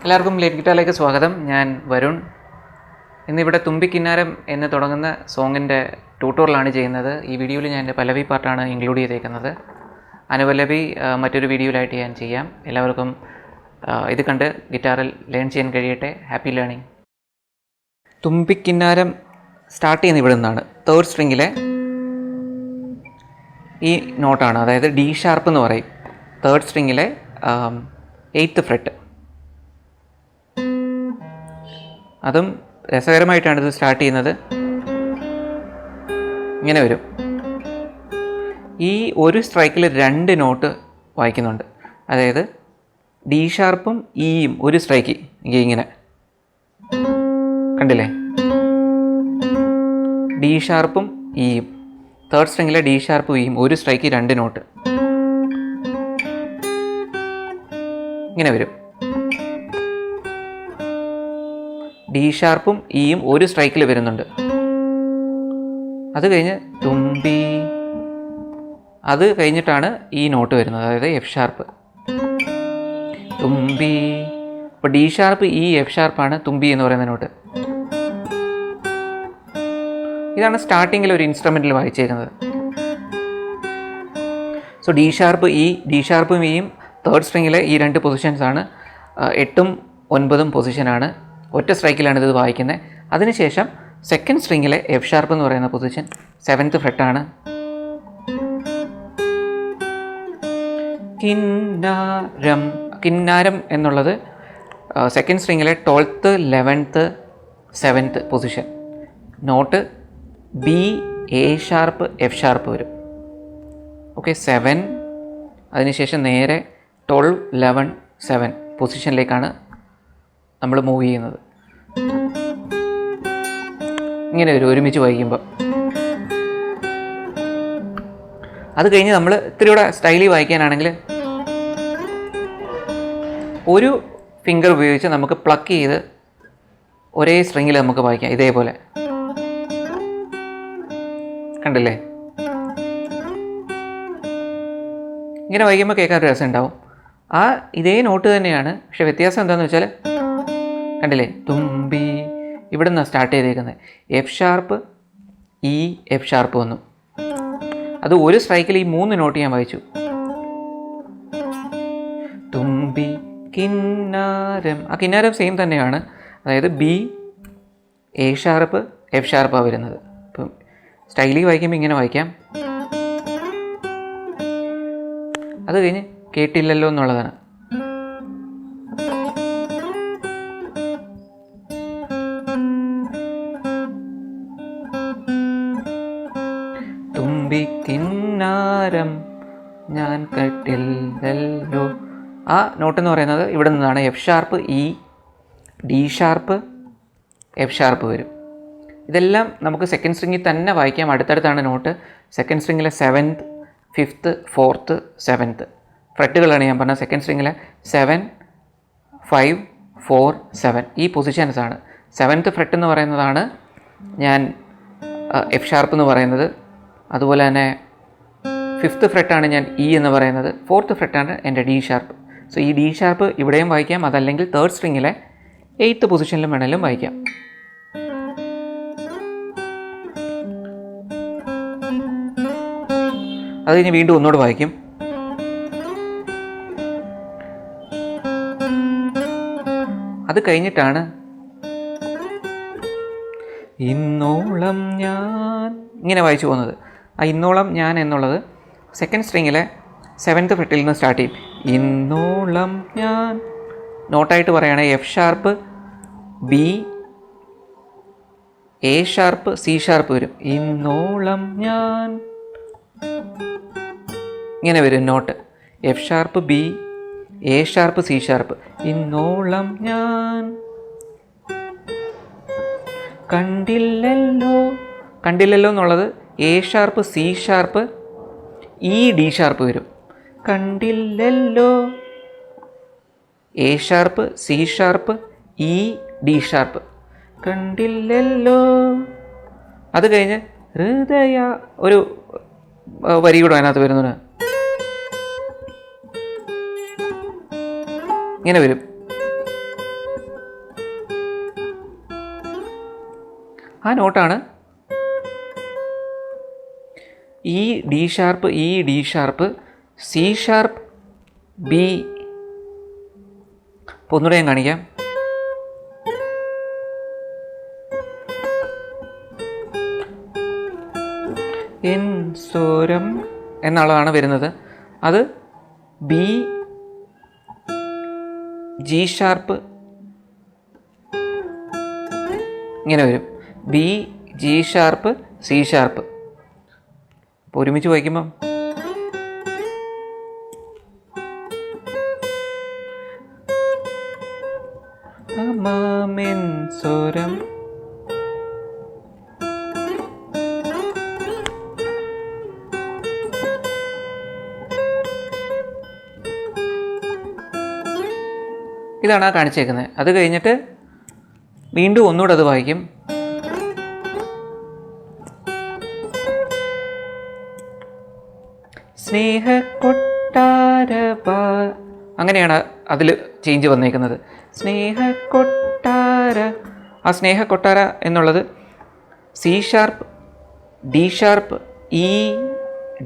എല്ലാവർക്കും ലേറ്റ് ഗിറ്റാറിലേക്ക് സ്വാഗതം. ഞാൻ വരുൺ. ഇന്നിവിടെ തുമ്പി കിന്നാരം എന്ന് തുടങ്ങുന്ന സോങ്ങിൻ്റെ ട്യൂട്ടോറിയലാണ് ചെയ്യുന്നത്. ഈ വീഡിയോയിൽ ഞാൻ എൻ്റെ പല്ലവി പാർട്ടാണ് ഇൻക്ലൂഡ് ചെയ്തേക്കുന്നത്. അനുപല്ലവി മറ്റൊരു വീഡിയോയിലായിട്ട് ഞാൻ ചെയ്യാം. എല്ലാവർക്കും ഇത് കണ്ട് ഗിറ്റാറിൽ ലേൺ ചെയ്യാൻ കഴിയട്ടെ. Happy learning. തുമ്പി കിന്നാരം സ്റ്റാർട്ട് ചെയ്യുന്ന ഇവിടെ നിന്നാണ്. തേർഡ് സ്ട്രിങ്ങിലെ ഈ നോട്ടാണ്, അതായത് ഡി ഷാർപ്പ് എന്ന് പറയും. തേർഡ് സ്ട്രിങ്ങിലെ 8th ഫ്രെറ്റ്. അതും രസകരമായിട്ടാണ് ഇത് സ്റ്റാർട്ട് ചെയ്യുന്നത്. ഇങ്ങനെ വരും. ഈ ഒരു സ്ട്രൈക്കിൽ 2 നോട്ട് വായിക്കുന്നുണ്ട്. അതായത് ഡി ഷാർപ്പും ഇയും ഒരു സ്ട്രൈക്ക് ഇങ്ങനെ കണ്ടില്ലേ? ഡി ഷാർപ്പും ഇയും, തേർഡ് സ്ട്രിങ്ങിലെ ഡി ഷാർപ്പും ഇയും ഒരു സ്ട്രൈക്ക് 2 നോട്ട് ഇങ്ങനെ വരും. ഡി ഷാർപ്പും ഇയും ഒരു സ്ട്രൈക്കിൽ വരുന്നുണ്ട്. അത് കഴിഞ്ഞ് തുമ്പി, അത് കഴിഞ്ഞിട്ടാണ് ഈ നോട്ട് വരുന്നത്, അതായത് എഫ് ഷാർപ്പ്. തുമ്പി. അപ്പോൾ ഡി ഷാർപ്പ് ഇ എഫ് ഷാർപ്പാണ് തുമ്പി എന്ന് പറയുന്ന നോട്ട്. ഇതാണ് സ്റ്റാർട്ടിങ്ങിൽ ഒരു ഇൻസ്ട്രുമെൻറ്റിൽ വായിച്ചേക്കുന്നത്. So D sharp E, D ഷാർപ്പും ഇയും തേർഡ് സ്ട്രിങ്ങിലെ ഈ 2 പൊസിഷൻസാണ്. 8ഉം 9ഉം പൊസിഷനാണ്. ഒറ്റ സ്ട്രൈക്കിലാണ് ഇത് വായിക്കുന്നത്. അതിനുശേഷം സെക്കൻഡ് സ്ട്രിങ്ങിലെ എഫ് ഷാർപ്പ് എന്ന് പറയുന്ന പൊസിഷൻ 7th ഫ്രെറ്റാണ്. കിന്നാരം. കിന്നാരം എന്നുള്ളത് സെക്കൻഡ് സ്ട്രിങ്ങിലെ 12th 11th 7th പൊസിഷൻ. Note B, A sharp, F sharp വരും. ഓക്കെ, 7. അതിനുശേഷം നേരെ 12 11 7 പൊസിഷനിലേക്കാണ് നമ്മൾ മൂവ് ചെയ്യുന്നത്. ഇങ്ങനെ വരും ഒരുമിച്ച് വായിക്കുമ്പോൾ. അത് കഴിഞ്ഞ് നമ്മൾ ഇത്തിരി കൂടെ സ്റ്റൈലി വായിക്കാനാണെങ്കിൽ ഒരു ഫിംഗർ ഉപയോഗിച്ച് നമുക്ക് പ്ലക്ക് ചെയ്ത് ഒരേ സ്ട്രിങ്ങിൽ നമുക്ക് വായിക്കാം. ഇതേപോലെ കണ്ടില്ലേ? ഇങ്ങനെ വായിക്കുമ്പോൾ കേൾക്കാൻ ഒരു രസം ഉണ്ടാവും. ആ ഇതേ നോട്ട് തന്നെയാണ്, പക്ഷെ വ്യത്യാസം എന്താണെന്ന് വെച്ചാൽ കണ്ടില്ലേ? തുമ്പി ഇവിടെ നിന്നാണ് സ്റ്റാർട്ട് ചെയ്തേക്കുന്നത്. F sharp E F sharp വന്നു. അത് ഒരു സ്ട്രൈക്കിൽ ഈ 3 നോട്ട് ഞാൻ വായിച്ചു. തുമ്പി കിന്നാരം. ആ കിന്നാരം സെയിം തന്നെയാണ്, അതായത് ബി എ ഷാർപ്പ് എഫ് ഷാർപ്പാണ് വരുന്നത്. ഇപ്പം സ്റ്റൈലി വായിക്കുമ്പോൾ ഇങ്ങനെ വായിക്കാം. അത് കഴിഞ്ഞ് കേട്ടില്ലല്ലോ എന്നുള്ളതാണ്. തുമ്പി കിന്നാരം ഞാൻ കേട്ടില്ലല്ലോ. ആ നോട്ട് എന്ന് പറയുന്നത് ഇവിടെ നിന്നാണ്. F sharp E, D sharp, F sharp വരും. ഇതെല്ലാം നമുക്ക് സെക്കൻഡ് സ്ട്രിങ്ങിൽ തന്നെ വായിക്കാം. അടുത്തടുത്താണ് not. Second സ്ട്രിങ്ങിലെ 7th 5th 4th 7th ഫ്രെറ്റുകളാണ് ഞാൻ പറഞ്ഞത്. സെക്കൻഡ് സ്ട്രിങ്ങിലെ 7 5 4 7 ഈ പൊസിഷൻസാണ്. 7th ഫ്രെറ്റ് എന്ന് പറയുന്നതാണ് ഞാൻ എഫ് ഷാർപ്പ് എന്ന് പറയുന്നത്. അതുപോലെ തന്നെ 5th ഫ്രെറ്റാണ് ഞാൻ ഇ എന്ന് പറയുന്നത്. 4th ഫ്രെറ്റാണ് എൻ്റെ ഡി ഷാർപ്പ്. സോ ഈ ഡി ഷാർപ്പ് ഇവിടെയും വായിക്കാം, അതല്ലെങ്കിൽ തേർഡ് സ്ട്രിങ്ങിലെ 8th പൊസിഷനിലും വേണമെങ്കിലും വായിക്കാം. അത് കഴിഞ്ഞ് വീണ്ടും ഒന്നുകൂടെ വായിക്കും. അത് കഴിഞ്ഞിട്ടാണ് ഇന്നോളം ഞാൻ ഇങ്ങനെ വായിച്ചു പോകുന്നത്. ആ ഇന്നോളം ഞാൻ എന്നുള്ളത് സെക്കൻഡ് സ്ട്രിങ്ങിലെ 7th ഫ്രെറ്റിൽ നിന്ന് സ്റ്റാർട്ട് ചെയ്യും. ഇന്നോളം ഞാൻ നോട്ടായിട്ട് പറയുകയാണെങ്കിൽ F sharp B, A sharp, C sharp വരും. ഇന്നോളം ഞാൻ ഇങ്ങനെ വരും note. F sharp B, A sharp, C sharp. ഇന്നോളം ഞാൻ കണ്ടില്ലല്ലോ. കണ്ടില്ലല്ലോ എന്നുള്ളത് A sharp, C sharp, E D sharp വരും. കണ്ടില്ലല്ലോ. A sharp, C sharp, E D sharp. കണ്ടില്ലല്ലോ. അത് കഴിഞ്ഞ് ഹൃദയ ഒരു വരി കൂടെ അതിനകത്ത് വരുന്നത്. ഇങ്ങനെ വരും. ആ നോട്ടാണ് E D sharp, E D sharp, C sharp, B. അപ്പോൾ ഒന്നുകൂടെ ഞാൻ കാണിക്കാം. എൻ സ്വരം എന്നുള്ളതാണ് വരുന്നത്. അത് ബി, ജി ഷാർപ്പ് ഇങ്ങനെ വരും. B, G sharp, C sharp. അപ്പോൾ ഒരുമിച്ച് വായിക്കുമ്പം അമാമെൻ സ്വരം ഇതാണ് ആ കാണിച്ചേക്കുന്നത്. അത് കഴിഞ്ഞിട്ട് വീണ്ടും ഒന്നുകൂടെ അത് വായിക്കും. സ്നേഹക്കൊട്ടാരവ, അങ്ങനെയാണ് അതിൽ ചേഞ്ച് വന്നേക്കുന്നത്. സ്നേഹക്കൊട്ടാര, ആ സ്നേഹക്കൊട്ടാര എന്നുള്ളത് C sharp, D sharp, E,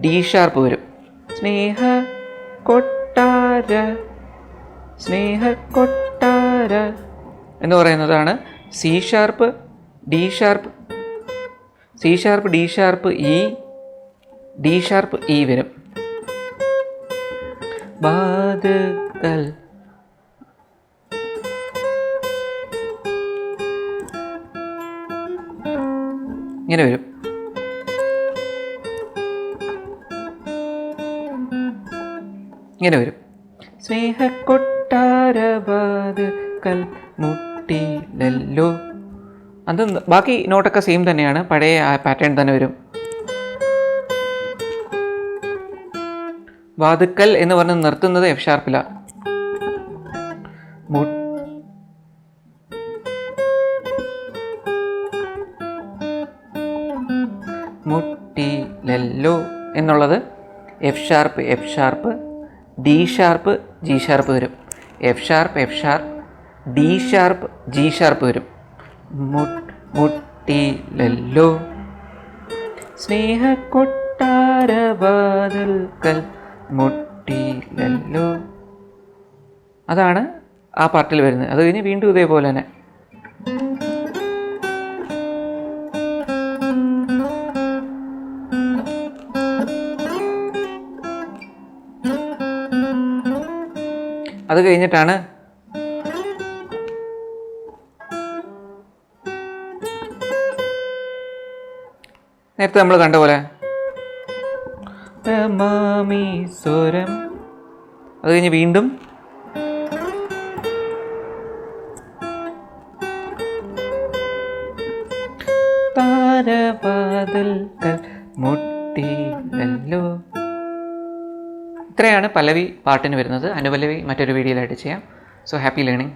D sharp വരും. സ്നേഹക്കൊട്ടാര, സ്നേഹക്കൊട്ടാര എന്ന് പറയുന്നതാണ് C sharp, D sharp, C sharp, D sharp, E, D sharp, E വരും. വാതുക്കൽ, ഇങ്ങനെ വരും. ഇങ്ങനെ വരും. സ്നേഹക്കൊട്ടാരവാതുക്കൽ മുട്ടിയില്ലല്ലോ. അത് ബാക്കി നോട്ടൊക്കെ സെയിം തന്നെയാണ്, പഴയ ആ പാറ്റേൺ തന്നെ വരും. വാതുക്കൽ എന്ന് പറഞ്ഞ് നിർത്തുന്നത് എഫ് ഷാർപ്പിലാണ്. മുട്ടിയില്ലല്ലോ എന്നുള്ളത് F sharp, F sharp, D sharp, G sharp വരും. F sharp, F sharp, D sharp, G sharp വരും. മുട്ടിയില്ലല്ലോ. സ്നേഹക്കൊട്ടാരവാതിൽക്കൽ മുട്ടിയില്ലല്ലോ. അതാണ് ആ പാർട്ടിൽ വരുന്നത്. അത് കഴിഞ്ഞ് വീണ്ടും ഇതേപോലെ തന്നെ. അത് കഴിഞ്ഞിട്ടാണ് നേരത്തെ നമ്മൾ കണ്ട പോലെ സ്വരം. അത് കഴിഞ്ഞ് വീണ്ടും താരവാതിൽക്കൽ മുട്ടിയില്ലല്ലോ. ഇത്രയാണ് പല്ലവി പാട്ടിന് വരുന്നത്. അനുപല്ലവി മറ്റൊരു വീഡിയോയിലായിട്ട് ചെയ്യാം. So happy learning.